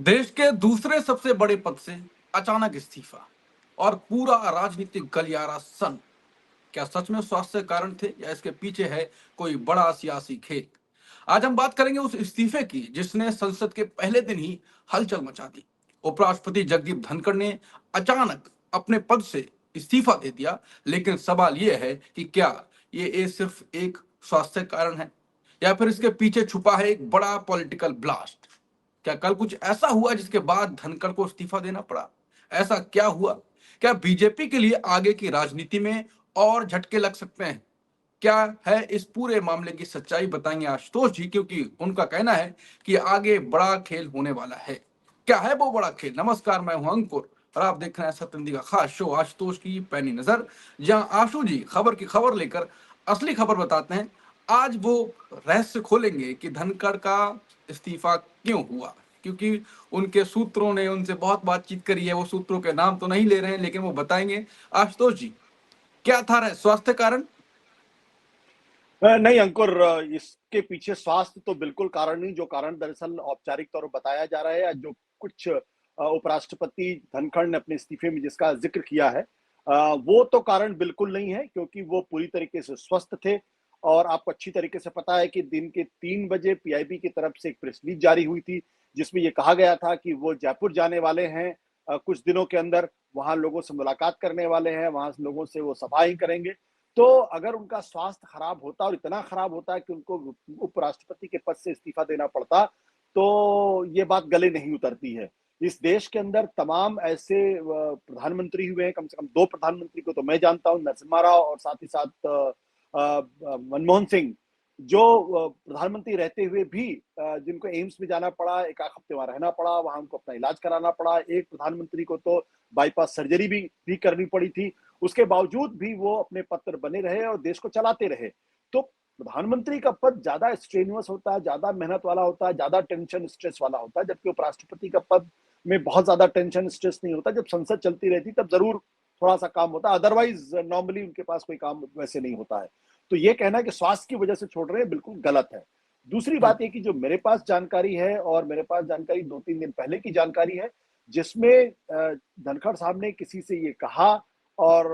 देश के दूसरे सबसे बड़े पद से अचानक इस्तीफा और पूरा राजनीतिक गलियारा सन। क्या सच में स्वास्थ्य कारण थे या इसके पीछे है कोई बड़ा सियासी खेल? आज हम बात करेंगे उस इस्तीफे की जिसने संसद के पहले दिन ही हलचल मचा दी। उपराष्ट्रपति जगदीप धनखड़ ने अचानक अपने पद से इस्तीफा दे दिया, लेकिन सवाल यह है कि क्या ये सिर्फ एक स्वास्थ्य कारण है या फिर इसके पीछे छुपा है एक बड़ा पॉलिटिकल ब्लास्ट? क्या कल कुछ ऐसा हुआ जिसके बाद धनखड़ को इस्तीफा देना पड़ा? ऐसा क्या हुआ? क्या बीजेपी के लिए आगे की राजनीति में और झटके लग सकते हैं? क्या है इस पूरे मामले की सच्चाई, बताएंगे आशुतोष जी, क्योंकि उनका कहना है कि आगे बड़ा खेल होने वाला है। क्या है वो बड़ा खेल? नमस्कार, मैं हूं अंकुर और आप देख रहे हैं सत्यनिधि का खास शो आशुतोष की पैनी नजर, जहां आशु जी खबर की खबर लेकर असली खबर बताते हैं। आज वो रहस्य खोलेंगे कि धनखड़ का इस्तीफा क्यों हुआ, क्योंकि उनके सूत्रों ने उनसे बहुत बातचीत करी है। वो सूत्रों के नाम तो नहीं ले रहे हैं, लेकिन वो बताएंगे। आशुतोष जी, क्या था स्वास्थ्य कारण? नहीं अंकुर, इसके पीछे स्वास्थ्य तो बिल्कुल कारण नहीं। जो कारण दरअसल औपचारिक तौर पर बताया जा रहा है या जो कुछ उपराष्ट्रपति धनखड़ ने अपने इस्तीफे में जिसका जिक्र किया है, वो तो कारण बिल्कुल नहीं है, क्योंकि वो पूरी तरीके से स्वस्थ थे। और आपको अच्छी तरीके से पता है कि दिन के 3 बजे पीआईबी की तरफ से एक प्रेस रिलीज जारी हुई थी, जिसमें ये कहा गया था कि वो जयपुर जाने वाले हैं कुछ दिनों के अंदर, वहां लोगों से मुलाकात करने वाले हैं, वहां लोगों से वो सभाएं करेंगे। तो अगर उनका स्वास्थ्य खराब होता और इतना खराब होता है कि उनको उपराष्ट्रपति के पद से इस्तीफा देना पड़ता, तो ये बात गले नहीं उतरती है। इस देश के अंदर तमाम ऐसे प्रधानमंत्री हुए हैं, कम से कम 2 प्रधानमंत्री को तो मैं जानता हूँ, नरसिम्हा राव और साथ ही साथ मनमोहन सिंह, जो प्रधानमंत्री रहते हुए भी जिनको एम्स में जाना पड़ा, एक आध हफ्ते वहां रहना पड़ा, वहां उनको अपना इलाज कराना पड़ा। एक प्रधानमंत्री को तो बाईपास सर्जरी भी करनी पड़ी थी। उसके बावजूद भी वो अपने पद पर बने रहे और देश को चलाते रहे। तो प्रधानमंत्री का पद ज्यादा स्ट्रेनुअस होता है, ज्यादा मेहनत वाला होता है, ज्यादा टेंशन स्ट्रेस वाला होता है, जबकि उपराष्ट्रपति का पद में बहुत ज्यादा टेंशन स्ट्रेस नहीं होता। जब संसद चलती रहती तब जरूर थोड़ा सा काम होता है, अदरवाइज नॉर्मली उनके पास कोई काम वैसे नहीं होता है। तो ये कहना कि स्वास्थ्य की वजह से छोड़ रहे हैं, बिल्कुल गलत है। दूसरी बात ये कि जो मेरे पास जानकारी है, और मेरे पास जानकारी 2-3 दिन पहले की जानकारी है, जिसमें धनखड़ साहब ने किसी से ये कहा और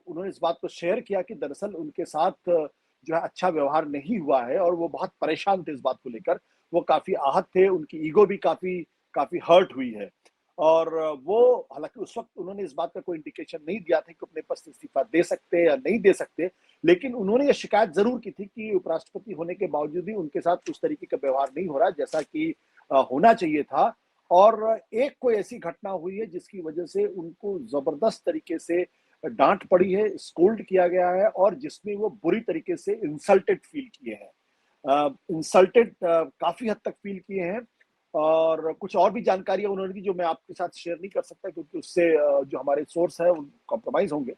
उन्होंने इस बात को शेयर किया कि दरअसल उनके साथ जो है अच्छा व्यवहार नहीं हुआ है और वो बहुत परेशान थे इस बात को लेकर। वो काफी आहत थे, उनकी ईगो भी काफी काफी हर्ट हुई है। और वो, हालांकि उस वक्त उन्होंने इस बात का कोई इंडिकेशन नहीं दिया था कि अपने पद से इस्तीफा दे सकते या नहीं दे सकते, लेकिन उन्होंने ये शिकायत जरूर की थी कि उपराष्ट्रपति होने के बावजूद भी उनके साथ उस तरीके का व्यवहार नहीं हो रहा जैसा कि होना चाहिए था। और एक कोई ऐसी घटना हुई है जिसकी वजह से उनको जबरदस्त तरीके से डांट पड़ी है, स्कोल्ड किया गया है, और जिसमें वो बुरी तरीके से इंसल्टेड फील किए हैं, इंसल्टेड काफी हद तक फील किए हैं। और कुछ और भी जानकारी उन्होंने दी जो मैं आपके साथ शेयर नहीं कर सकता, क्योंकि उससे जो हमारे सोर्स है वो कॉम्प्रोमाइज होंगे।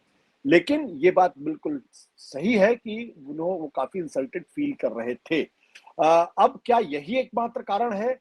लेकिन ये बात बिल्कुल सही है कि वो काफी इंसल्टेड फील कर रहे थे। अब क्या यही एकमात्र कारण है?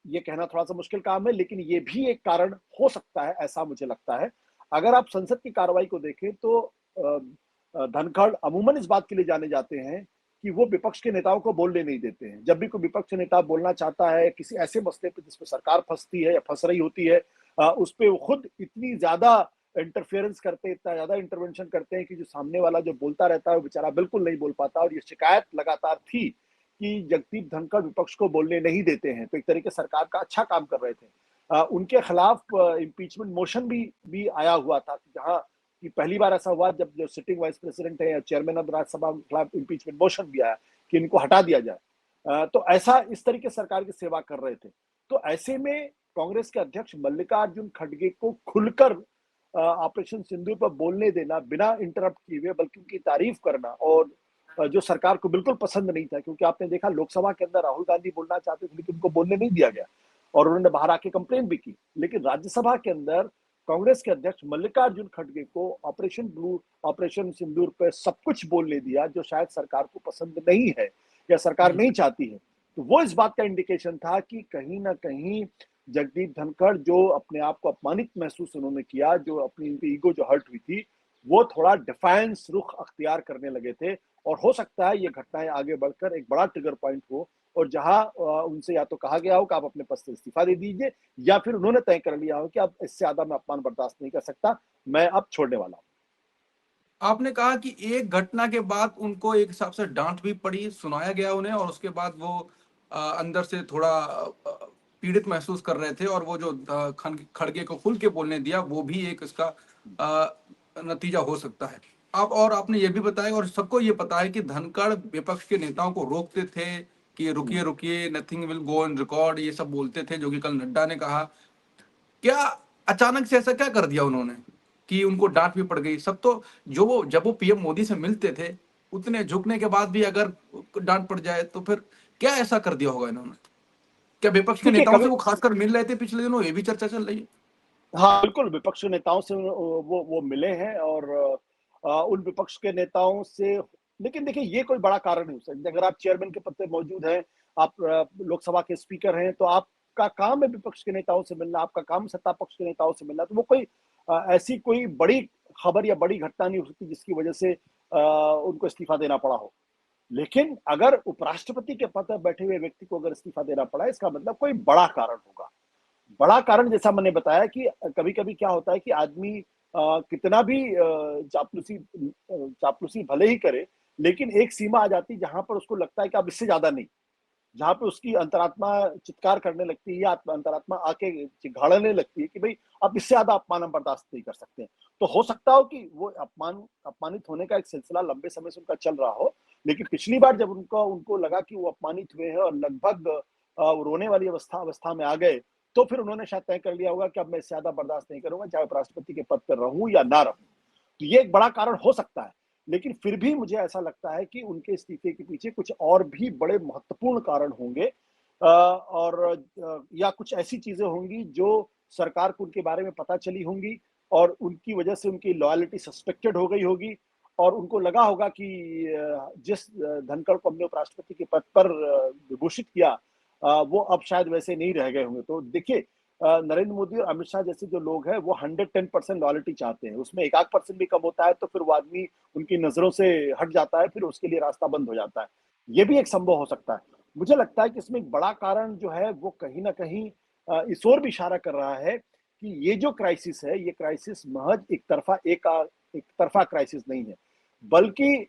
ये कहना थोड़ा सा मुश्किल काम है, लेकिन ये भी एक कारण हो सकता है, ऐसा मुझे लगता है। अगर आप संसद की कार्रवाई को देखें तो धनखड़ अमूमन इस बात के लिए जाने जाते हैं कि वो विपक्ष के नेताओं को बोलने नहीं देते हैं। जब भी कोई विपक्ष नेता बोलना चाहता है किसी ऐसे मसले पर जिसपे सरकार फंसती है या फंस रही होती है, उस पर वो खुद इतनी ज्यादा इंटरफेरेंस करते हैं, इतना ज्यादा इंटरवेंशन करते हैं कि जो सामने वाला जो बोलता रहता है वो बेचारा बिल्कुल नहीं बोल पाता। और ये शिकायत लगातार थी कि जगदीप धनखड़ विपक्ष को बोलने नहीं देते हैं, तो एक तरीके सरकार का अच्छा काम कर रहे थे। उनके खिलाफ इम्पीचमेंट मोशन भी आया हुआ था, जहां कि पहली बार ऐसा हुआ जब जो सिटिंग वाइस प्रेसिडेंट है या चेयरमैन ऑफ राज्यसभा के खिलाफ इम्पीचमेंट मोशन भी आया कि इनको हटा दिया जाए। तो ऐसा इस तरीके सरकार की सेवा कर रहे थे। तो ऐसे में कांग्रेस के अध्यक्ष मल्लिकार्जुन खड़गे को खुलकर ऑपरेशन सिंदूर पर बोलने देना, बिना इंटरप्ट किए हुए, बल्कि उनकी तारीफ करना, और जो सरकार को बिल्कुल पसंद नहीं था, क्योंकि आपने देखा लोकसभा के अंदर राहुल गांधी बोलना चाहते थे लेकिन उनको बोलने नहीं दिया गया और उन्होंने बाहर आके कंप्लेन भी की। लेकिन राज्यसभा के अंदर कांग्रेस के अध्यक्ष मल्लिकार्जुन खड़गे को ऑपरेशन सिंदूर पर सब कुछ बोलने दिया, जो शायद सरकार को पसंद नहीं है या सरकार नहीं चाहती है। तो वो इस बात का इंडिकेशन था कि कहीं ना कहीं जगदीप धनखड़, जो अपने आप को अपमानित महसूस उन्होंने किया, जो अपनी उनकी ईगो जो हर्ट हुई थी, वो थोड़ा डिफायंस रुख अख्तियार करने लगे थे। और हो सकता है ये घटनाएं आगे बढ़कर एक बड़ा ट्रिगर पॉइंट हो, और जहां उनसे या तो कहा गया हो कि आप अपने पद से इस्तीफा दे दीजिए, या फिर उन्होंने तय कर लिया हो कि अब इससे ज्यादा मैं अपमान बर्दाश्त नहीं कर सकता, मैं अब छोड़ने वाला हूं। आपने कहा कि एक घटना के बाद उनको एक हिसाब से डांट भी पड़ी, सुनाया गया उन्हें, और उसके बाद वो अंदर से थोड़ा पीड़ित महसूस कर रहे थे, और वो जो खड़गे को खुल के बोलने दिया, वो भी एक इसका नतीजा हो सकता है। आप और आपने ये भी बताया, और सबको ये पता है कि धनखड़ विपक्ष के नेताओं को रोकते थे कि रुकिए हम्म। रुकिए, nothing will go on record, ये सब बोलते थे, जो कि कल नड्डा ने कहा। क्या अचानक से ऐसा क्या कर दिया उन्होंने कि उनको डांट भी पड़ गई? सब तो, जो वो जब वो पीएम मोदी से मिलते थे, उतने झुकने के बाद भी अगर डांट पड़ जाए तो फिर क्या ऐसा कर दिया होगा इन्होंने? क्या विपक्ष के देखिए नेताओं से कभी, वो खासकर मिल रहे थे पिछले दिनों, ये भी चर्चा चल रही है। हाँ बिल्कुल, विपक्ष के नेताओं से वो मिले हैं, और उन विपक्ष के नेताओं से, लेकिन देखिए ये कोई बड़ा कारण नहीं हो सकता। अगर आप चेयरमैन के पद पे मौजूद हैं, आप लोकसभा के स्पीकर हैं, तो आपका काम है विपक्ष के नेताओं से मिलना, आपका काम सत्ता पक्ष के नेताओं से मिलना। तो वो कोई ऐसी कोई बड़ी खबर या बड़ी घटना नहीं हो सकती जिसकी वजह से उनको इस्तीफा देना पड़ा हो। लेकिन अगर उपराष्ट्रपति के पद पर बैठे हुए व्यक्ति को अगर इस्तीफा देना पड़ा, इसका मतलब कोई बड़ा कारण होगा। बड़ा कारण जैसा मैंने बताया कि कभी-कभी क्या होता है कि आदमी कितना भी चापलूसी भले ही करे, लेकिन एक सीमा आ जाती है जहां पर उसको लगता है कि अब इससे ज्यादा नहीं। जहां पे उसकी अंतरात्मा चित्कार करने लगती है, या अंतरात्मा आके चिघाड़ने लगती है कि भाई अब इससे ज्यादा अपमान हम बर्दाश्त नहीं कर सकते। तो हो सकता हो कि वो अपमानित होने का एक सिलसिला लंबे समय से उनका चल रहा हो, लेकिन पिछली बार जब उनको उनको लगा कि वो अपमानित हुए हैं और लगभग वो रोने वाली अवस्था अवस्था में आ गए, तो फिर उन्होंने शायद तय कर लिया होगा कि अब मैं इससे ज्यादा बर्दाश्त नहीं करूंगा, चाहे उपराष्ट्रपति के पद पर रहूं या ना रहूं। तो ये एक बड़ा कारण हो सकता है। लेकिन फिर भी मुझे ऐसा लगता है कि उनके इस्तीफे के पीछे कुछ और भी बड़े महत्वपूर्ण कारण होंगे, और या कुछ ऐसी चीजें होंगी जो सरकार को उनके बारे में पता चली होंगी, और उनकी वजह से उनकी लॉयल्टी सस्पेक्टेड हो गई होगी, और उनको लगा होगा कि जिस धनखड़ को हमने उपराष्ट्रपति के पद पर विभूषित किया, वो अब शायद वैसे नहीं रह गए होंगे। तो देखिए, नरेंद्र मोदी और अमित शाह जैसे जो लोग हैं वो 110% लॉयल्टी चाहते हैं। उसमें एक आध परसेंट भी कम होता है तो फिर वो आदमी उनकी नजरों से हट जाता है, फिर उसके लिए रास्ता बंद हो जाता है। ये भी एक संभव हो सकता है। मुझे लगता है कि इसमें एक बड़ा कारण जो है वो कहीं ना कहीं इस ओर भी इशारा कर रहा है कि ये जो क्राइसिस है, ये क्राइसिस महज एक तरफा क्राइसिस नहीं है, बल्कि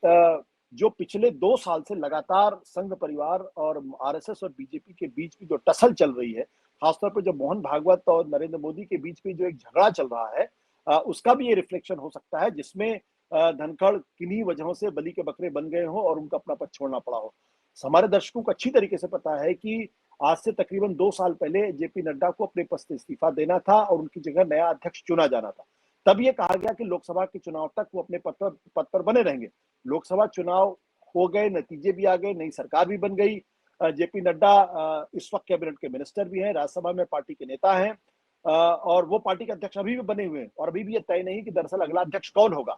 जो पिछले 2 साल से लगातार संघ परिवार और आरएसएस और बीजेपी के बीच की जो टसल चल रही है, खासतौर पर जो मोहन भागवत और नरेंद्र मोदी के बीच में जो एक झगड़ा चल रहा है, उसका भी ये रिफ्लेक्शन हो सकता है, जिसमें धनखड़ किन्हीं वजहों से बलि के बकरे बन गए हो और उनको अपना पद छोड़ना पड़ा हो। हमारे दर्शकों को अच्छी तरीके से पता है कि आज से तकरीबन 2 साल पहले जेपी नड्डा को अपने पद से इस्तीफा देना था और उनकी जगह नया अध्यक्ष चुना जाना था। तब ये कहा गया कि लोकसभा के चुनाव तक वो अपने पद पर बने रहेंगे। लोकसभा चुनाव हो गए, नतीजे भी आ गए, नई सरकार भी बन गई। जेपी नड्डा इस वक्त कैबिनेट के मिनिस्टर भी हैं, राज्यसभा में पार्टी के नेता हैं, और वो पार्टी के अध्यक्ष अभी भी बने हुए हैं, और अभी भी ये तय नहीं कि दरअसल अगला अध्यक्ष कौन होगा।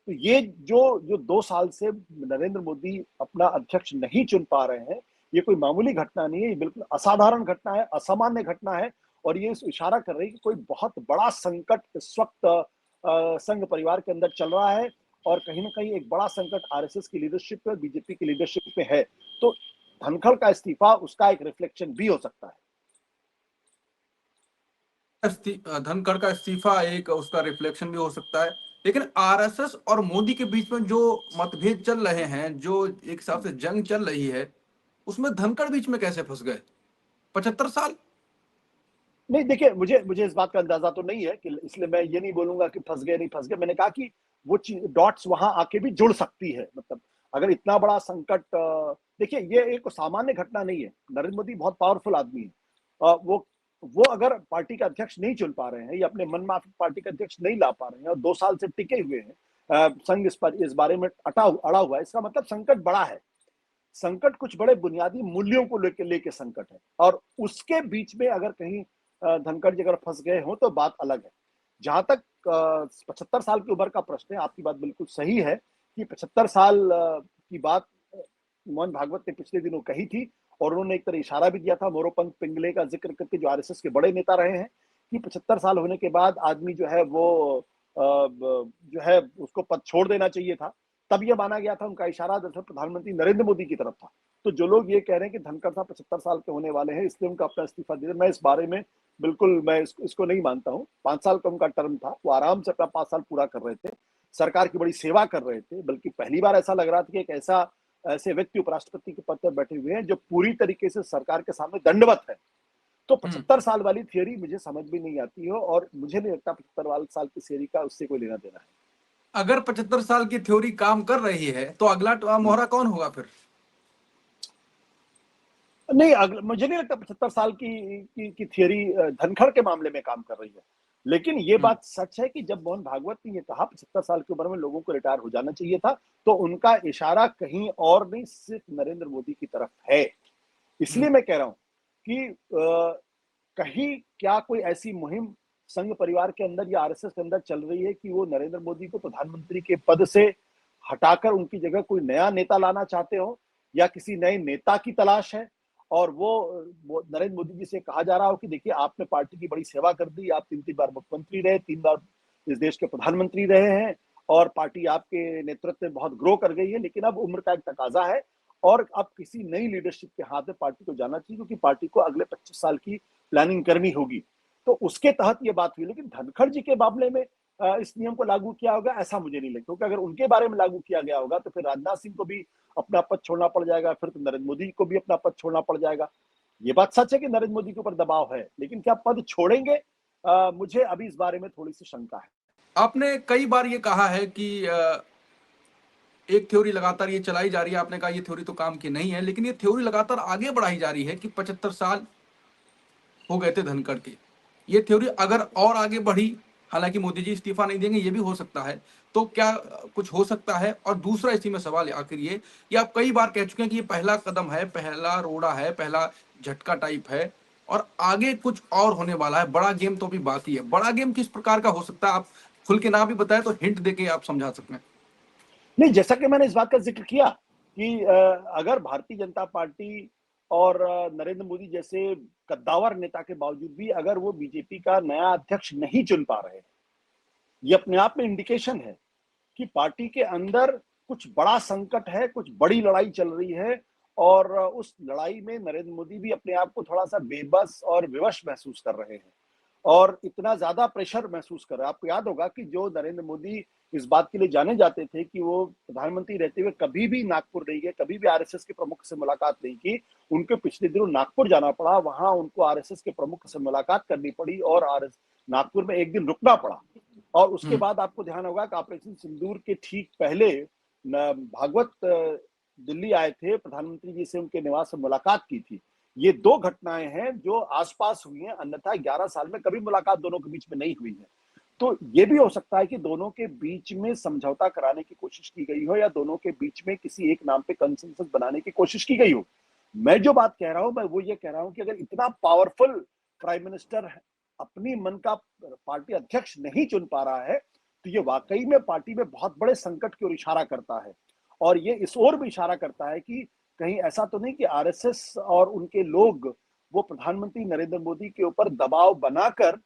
तो ये जो जो 2 साल से नरेंद्र मोदी अपना अध्यक्ष नहीं चुन पा रहे हैं, ये कोई मामूली घटना नहीं है, ये बिल्कुल असाधारण घटना है, असामान्य घटना है। और ये इशारा कर रही है कि कोई बहुत बड़ा संकट इस वक्त संघ परिवार के अंदर चल रहा है, और कहीं ना कहीं एक बड़ा संकट आरएसएस की लीडरशिप पे, बीजेपी की लीडरशिप पे है। तो धनखड़ का इस्तीफा उसका एक रिफ्लेक्शन भी हो सकता है। धनखड़ का इस्तीफा एक उसका रिफ्लेक्शन भी हो सकता है। लेकिन आरएसएस और मोदी के बीच में जो मतभेद चल रहे हैं, जो एक हिसाब से जंग चल रही है, उसमें धनखड़ बीच में कैसे फंस गए? 75 साल। नहीं देखिए, मुझे मुझे इस बात का अंदाजा तो नहीं है, कि इसलिए मैं ये नहीं बोलूंगा कि फंस गए नहीं फंस गए। मैंने कहा कि वो डॉट्स वहां आके भी जुड़ सकती है। मतलब अगर इतना बड़ा संकट, देखिए ये एक सामान्य घटना नहीं है। नरेंद्र मोदी बहुत पावरफुल आदमी है। वो अगर पार्टी का अध्यक्ष नहीं चुन पा रहे हैं, या अपने मनमाफिक पार्टी का अध्यक्ष नहीं ला पा रहे हैं, और 2 साल से टिके हुए हैं, संघ इस बारे में अड़ा हुआ है, इसका मतलब संकट बड़ा है। संकट कुछ बड़े बुनियादी मूल्यों को लेके संकट है, और उसके बीच में अगर कहीं धनखड़ जी अगर फंस गए हो तो बात अलग है। जहां तक 75 साल की उम्र का प्रश्न है, आपकी बात बिल्कुल सही है कि 75 साल की बात मोहन भागवत ने पिछले दिनों कही थी, और उन्होंने एक तरह इशारा भी दिया था मोरोपंत पिंगले का जिक्र करके, जो आरएसएस के बड़े नेता रहे हैं, कि 75 साल होने के बाद आदमी जो है वो जो है उसको पद छोड़ देना चाहिए था। तब ये माना गया था, उनका इशारा दरअसल प्रधानमंत्री नरेंद्र मोदी की तरफ था। तो जो लोग ये कह रहे हैं कि धनखड़ साहब 75 साल के होने वाले हैं इसलिए उनका अपना इस्तीफा दे, मैं इस बारे में बिल्कुल मैं इसको नहीं मानता हूँ। 5 साल का उनका टर्म था, वो आराम से अपना 5 साल पूरा कर रहे थे, सरकार की बड़ी सेवा कर रहे थे। बल्कि पहली बार ऐसा लग रहा था कि एक ऐसे व्यक्ति उपराष्ट्रपति के पद पर बैठे हुए हैं जो पूरी तरीके से सरकार के सामने दंडवत है। तो 75 साल वाली थियरी मुझे समझ भी नहीं आती हो, और मुझे नहीं लगता 75 साल की थियरी का उससे कोई लेना देना है। अगर 75 साल की थ्योरी काम कर रही है तो अगला मोहरा कौन होगा फिर? नहीं, मुझे नहीं लगता 75 साल की थियरी धनखड़ के मामले में काम कर रही है। लेकिन ये बात सच है कि जब मोहन भागवत ने ये कहा 75 साल की उम्र में लोगों को रिटायर हो जाना चाहिए था, तो उनका इशारा कहीं और नहीं, सिर्फ नरेंद्र मोदी की तरफ है। इसलिए मैं कह रहा हूं कि कहीं क्या कोई ऐसी मुहिम संघ परिवार के अंदर या आरएसएस के अंदर चल रही है कि वो नरेंद्र मोदी को प्रधानमंत्री के पद से हटाकर उनकी जगह कोई नया नेता लाना चाहते हो, या किसी नए नेता की तलाश है। और वो नरेंद्र मोदी जी से कहा जा रहा हो कि देखिए आपने पार्टी की बड़ी सेवा कर दी, आप 3 बार मुख्यमंत्री रहे, 3 बार इस देश के प्रधानमंत्री रहे हैं, और पार्टी आपके नेतृत्व में बहुत ग्रो कर गई है, लेकिन अब उम्र का एक तकाजा है और अब किसी नई लीडरशिप के हाथ में पार्टी को जाना चाहिए, क्योंकि पार्टी को अगले 25 साल की प्लानिंग करनी होगी। तो उसके तहत ये बात हुई। लेकिन धनखड़ जी के मामले में इस नियम को लागू किया होगा ऐसा मुझे नहीं लगता, क्योंकि अगर उनके बारे में लागू किया गया होगा तो फिर राजनाथ सिंह को भी अपना पद छोड़ना पड़ जाएगा, फिर तो नरेंद्र मोदी को भी अपना पद छोड़ना पड़ जाएगा। ये बात सच है कि नरेंद्र मोदी के ऊपर दबाव है, लेकिन क्या पद छोड़ेंगे, मुझे अभी इस बारे में थोड़ी सी शंका है। आपने कई बार ये कहा है कि एक थ्योरी लगातार ये चलाई जा रही है, आपने कहा ये थ्योरी तो काम की नहीं है, लेकिन ये थ्योरी लगातार आगे बढ़ाई जा रही है कि 75 साल हो गए थे धनखड़ के। ये थ्योरी अगर और आगे बढ़ी, हालांकि मोदी जी इस्तीफा नहीं देंगे ये भी हो सकता है, तो क्या कुछ हो सकता है? और दूसरा इसी में सवाल आखिर ये कि आप कई बार कह चुके हैं कि ये पहला कदम है, पहला रोड़ा है, पहला झटका टाइप है, और आगे कुछ और होने वाला है, बड़ा गेम तो अभी बाकी है। बड़ा गेम किस प्रकार का हो सकता है? आप खुल के ना भी बताएं तो हिंट देके आप समझा सकते हैं। नहीं, जैसा कि मैंने इस बात का जिक्र किया कि अगर भारतीय जनता पार्टी और नरेंद्र मोदी जैसे कद्दावर नेता के बावजूद भी अगर वो बीजेपी का नया अध्यक्ष नहीं चुन पा रहे हैं, ये अपने आप में इंडिकेशन है कि पार्टी के अंदर कुछ बड़ा संकट है, कुछ बड़ी लड़ाई चल रही है, और उस लड़ाई में नरेंद्र मोदी भी अपने आप को थोड़ा सा बेबस और विवश महसूस कर रहे हैं, और इतना ज्यादा प्रेशर महसूस कर रहे हैं। आपको याद होगा कि जो नरेंद्र मोदी इस बात के लिए जाने जाते थे कि वो प्रधानमंत्री रहते हुए कभी भी नागपुर नहीं गए, कभी भी आरएसएस के प्रमुख से मुलाकात नहीं की। उनके पिछले दिनों नागपुर जाना पड़ा, वहां उनको आरएसएस के प्रमुख से मुलाकात करनी पड़ी और नागपुर में एक दिन रुकना पड़ा। और उसके बाद आपको ध्यान होगा कि ऑपरेशन सिंदूर के ठीक पहले भागवत दिल्ली आए थे, प्रधानमंत्री जी से उनके निवास में मुलाकात की थी। ये 2 घटनाएं हैं जो आसपास हुई हैं, अन्यथा 11 साल में कभी मुलाकात दोनों के बीच में नहीं हुई है। तो ये भी हो सकता है कि दोनों के बीच में समझौता कराने की कोशिश की गई हो, या दोनों के बीच में किसी एक नाम पे कंसेंसस बनाने की कोशिश की गई हो। मैं जो बात कह रहा हूं, मैं वो ये कह रहा हूं कि अगर इतना पावरफुल प्राइम मिनिस्टर अपनी मन का पार्टी अध्यक्ष नहीं चुन पा रहा है, तो ये वाकई में पार्टी में बहुत बड़े संकट की ओर इशारा करता है। और ये इस ओर भी इशारा करता है कि कहीं ऐसा तो नहीं कि आरएसएस और उनके लोग वो प्रधानमंत्री नरेंद्र मोदी के ऊपर दबाव बनाकर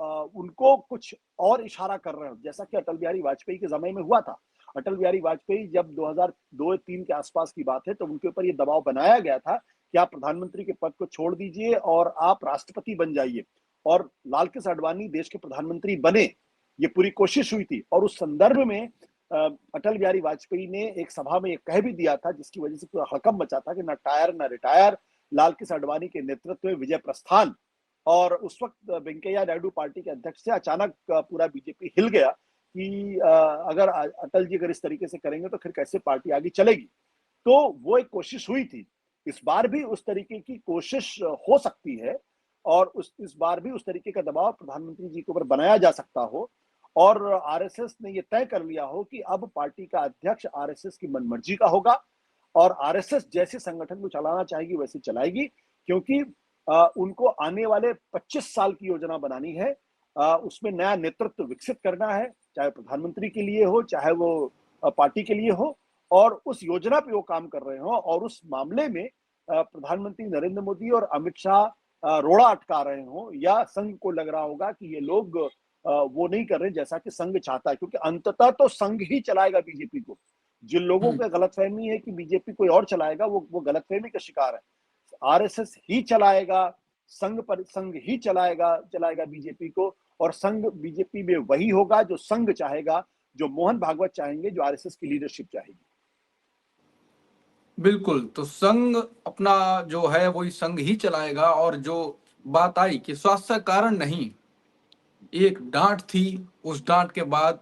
उनको कुछ और इशारा कर रहे हो, जैसा कि अटल बिहारी वाजपेयी के समय में हुआ था। अटल बिहारी वाजपेयी जब 2002-3 के आसपास की बात है, तो उनके ऊपर ये दबाव बनाया गया था कि आप प्रधानमंत्री के पद को छोड़ दीजिए और आप राष्ट्रपति बन जाइए, और लाल कृष्ण आडवाणी देश के प्रधानमंत्री बने। ये पूरी कोशिश हुई थी, और उस संदर्भ में अटल बिहारी वाजपेयी ने एक सभा में कह भी दिया था, जिसकी वजह से पूरा हड़कंप मचा था कि न टायर न रिटायर, लाल कृष्ण आडवाणी के नेतृत्व में विजय प्रस्थान। और उस वक्त वेंकैया नायडू पार्टी के अध्यक्ष से अचानक पूरा बीजेपी हिल गया कि अगर अटल जी अगर इस तरीके से करेंगे तो फिर कैसे पार्टी आगे चलेगी। तो वो एक कोशिश हुई थी। इस बार भी उस तरीके की कोशिश हो सकती है, और इस बार भी उस तरीके का दबाव प्रधानमंत्री जी के ऊपर बनाया जा सकता हो, और आरएसएस ने ये तय कर लिया हो कि अब पार्टी का अध्यक्ष आरएसएस की मनमर्जी का होगा, और आरएसएस जैसे संगठन को चलाना चाहेगी वैसे चलाएगी, क्योंकि उनको आने वाले 25 साल की योजना बनानी है। उसमें नया नेतृत्व विकसित करना है, चाहे प्रधानमंत्री के लिए हो, चाहे वो पार्टी के लिए हो, और उस योजना पे वो काम कर रहे हो। और उस मामले में प्रधानमंत्री नरेंद्र मोदी और अमित शाह रोड़ा अटका रहे हो, या संघ को लग रहा होगा कि ये लोग वो नहीं कर रहे जैसा कि संघ चाहता है, क्योंकि अंततः तो संघ ही चलाएगा बीजेपी को। जिन लोगों हम्म। को गलतफहमी है कि बीजेपी कोई और चलाएगा, वो गलतफहमी का शिकार है। आरएसएस ही चलाएगा, संघ ही चलाएगा बीजेपी को, और संघ बीजेपी में वही होगा जो संघ चाहेगा, जो मोहन भागवत चाहेंगे, जो आरएसएस की लीडरशिप चाहेगी। बिल्कुल, तो संघ अपना जो है वही संघ ही चलाएगा। और जो बात आई कि स्वास्थ्य कारण नहीं, एक डांट थी, उस डांट के बाद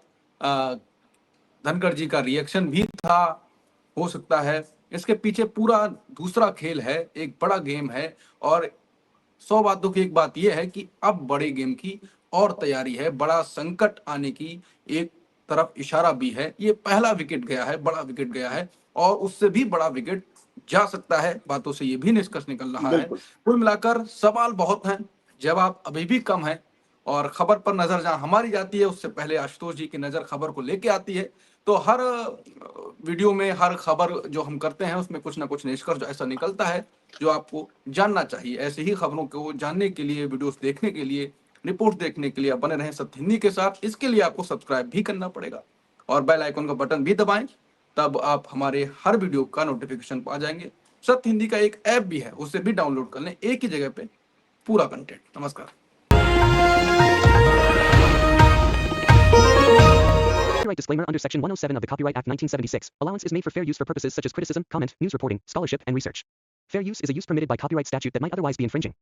धनखड़ जी का रिएक्शन भी था। हो सकता है इसके पीछे पूरा दूसरा खेल है, एक बड़ा गेम है। और 100 बातों की एक बात यह है कि अब बड़े गेम की और तैयारी है, बड़ा संकट आने की एक तरफ इशारा भी है। ये पहला विकेट गया है, बड़ा विकेट गया है, और उससे भी बड़ा विकेट जा सकता है, बातों से ये भी निष्कर्ष निकल रहा है। बिल्कुल। कुल मिलाकर सवाल बहुत हैं, जवाब अभी भी कम है। और खबर पर नजर जहां हमारी जाती है, उससे पहले आशुतोष जी की नजर खबर को लेके आती है। तो हर वीडियो में, हर खबर जो हम करते हैं, उसमें कुछ ना कुछ निष्कर्ष ऐसा निकलता है जो आपको जानना चाहिए। ऐसे ही खबरों को जानने के लिए, वीडियोस देखने के लिए, रिपोर्ट देखने के लिए आप बने रहें सत्य हिंदी के साथ। इसके लिए आपको सब्सक्राइब भी करना पड़ेगा और बेल आइकन का बटन भी दबाएं, तब आप हमारे हर वीडियो का नोटिफिकेशन पा जाएंगे। सत्य हिंदी का एक ऐप भी है, उसे भी डाउनलोड कर लें, एक ही जगह पे पूरा कंटेंट। नमस्कार। Copyright disclaimer under Section 107 of the Copyright Act 1976. Allowance is made for fair use for purposes such as criticism, comment, news reporting, scholarship, and research. Fair use is a use permitted by copyright statute that might otherwise be infringing.